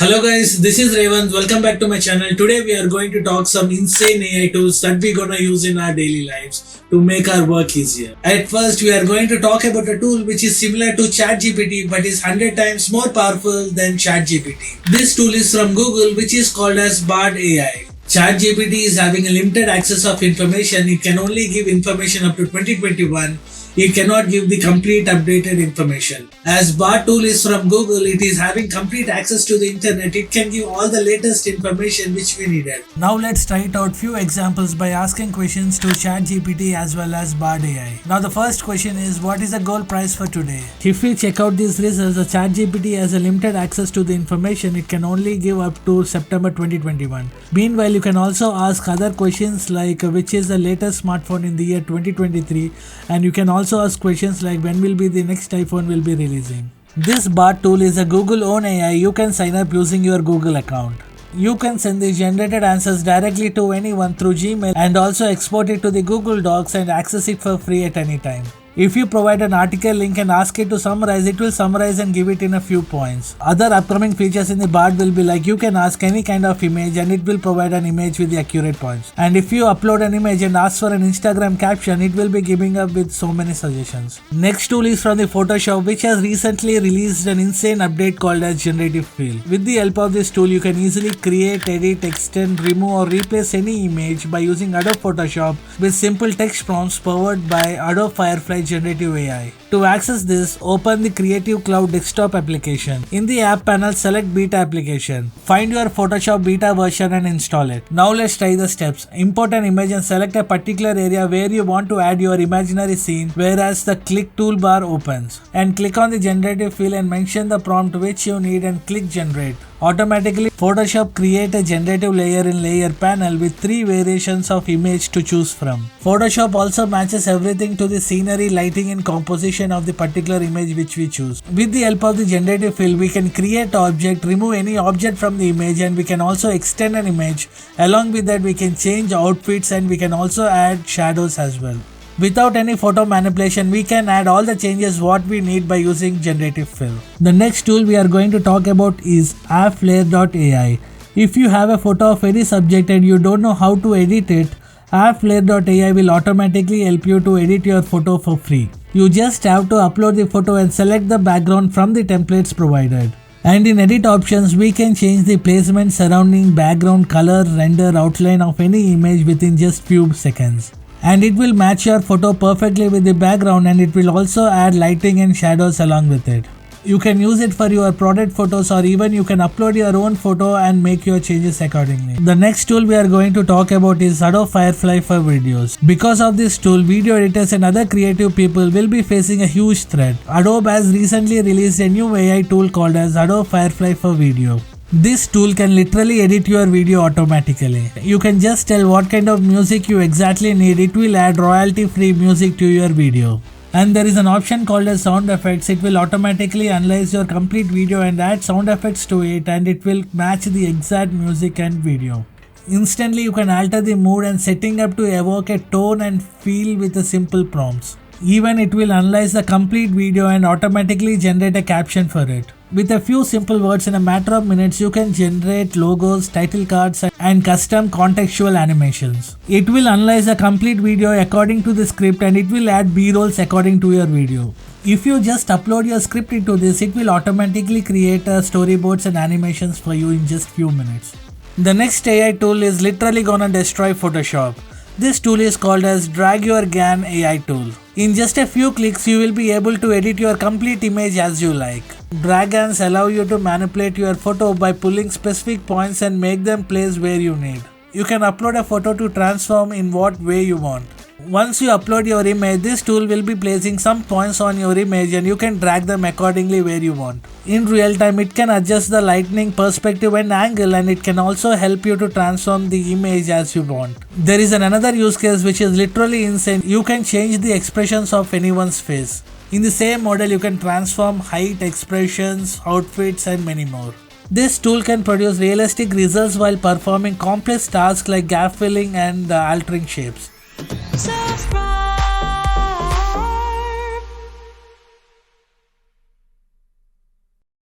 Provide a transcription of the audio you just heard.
Hello guys, this is Revant. Welcome back to my channel. Today we are going to talk some insane AI tools that we're gonna use in our daily lives to make our work easier. At first, we are going to talk about a tool which is similar to chatgpt but is 100 times more powerful than chatgpt. This tool is from Google, which is called as Bard AI. ChatGPT is having a limited access of information. It can only give information up to 2021. It cannot give the complete updated information. As Bard tool is from Google, it is having complete access to the internet. It can give all the latest information which we needed. Now let's try it out few examples by asking questions to ChatGPT as well as Bard AI. Now the first question is, what is the gold price for today? If we check out these results, the ChatGPT has a limited access to the information. It can only give up to September 2021. Meanwhile, you can also ask other questions like which is the latest smartphone in the year 2023, and you can also ask questions like when will be the next iPhone will be releasing. This Bard tool is a Google own AI. You can sign up using your Google account. You can send the generated answers directly to anyone through Gmail and also export it to the Google Docs and access it for free at any time. If you provide an article link and ask it to summarize, it will summarize and give it in a few points. Other upcoming features in the Bard will be like you can ask any kind of image and it will provide an image with the accurate points. And if you upload an image and ask for an Instagram caption, it will be giving up with so many suggestions. Next tool is from the Photoshop, which has recently released an insane update called as Generative Fill. With the help of this tool, you can easily create, edit, extend, remove or replace any image by using Adobe Photoshop with simple text prompts powered by Adobe Firefly Generative AI. To access this, open the Creative Cloud desktop application. In the app panel, select beta application. Find your Photoshop beta version and install it. Now let's try the steps. Import an image and select a particular area where you want to add your imaginary scene, whereas the click toolbar opens. And click on the generative fill and mention the prompt which you need and click generate. Automatically, Photoshop create a generative layer in layer panel with 3 variations of image to choose from. Photoshop also matches everything to the scenery, lighting and composition of the particular image which we choose. With the help of the generative fill, we can create object, remove any object from the image, and we can also extend an image. Along with that, we can change outfits and we can also add shadows as well. Without any photo manipulation, we can add all the changes what we need by using Generative Fill. The next tool we are going to talk about is Flair.ai. If you have a photo of any subject and you don't know how to edit it, Flair.ai will automatically help you to edit your photo for free. You just have to upload the photo and select the background from the templates provided. And in edit options, we can change the placement, surrounding, background, color, render, outline of any image within just few seconds. And it will match your photo perfectly with the background, and it will also add lighting and shadows along with it. You can use it for your product photos, or even you can upload your own photo and make your changes accordingly. The next tool we are going to talk about is Adobe Firefly for videos. Because of this tool, video editors and other creative people will be facing a huge threat. Adobe has recently released a new AI tool called as Adobe Firefly for video. This tool can literally edit your video automatically. You can just tell what kind of music you exactly need. It will add royalty-free music to your video. And there is an option called as sound effects. It will automatically analyze your complete video and add sound effects to it, and it will match the exact music and video. Instantly you can alter the mood and setting up to evoke a tone and feel with the simple prompts. Even it will analyze the complete video and automatically generate a caption for it. With a few simple words, in a matter of minutes, you can generate logos, title cards, and custom contextual animations. It will analyze the complete video according to the script, and it will add B-rolls according to your video. If you just upload your script into this, it will automatically create storyboards and animations for you in just few minutes. The next AI tool is literally gonna destroy Photoshop. This tool is called as Your GAN AI tool. In just a few clicks, you will be able to edit your complete image as you like. Drag-ins allow you to manipulate your photo by pulling specific points and make them place where you need. You can upload a photo to transform in what way you want. Once you upload your image, this tool will be placing some points on your image and you can drag them accordingly where you want. In real time, it can adjust the lighting, perspective and angle, and it can also help you to transform the image as you want. There is another use case which is literally insane. You can change the expressions of anyone's face. In the same model, you can transform height, expressions, outfits and many more. This tool can produce realistic results while performing complex tasks like gap filling and altering shapes.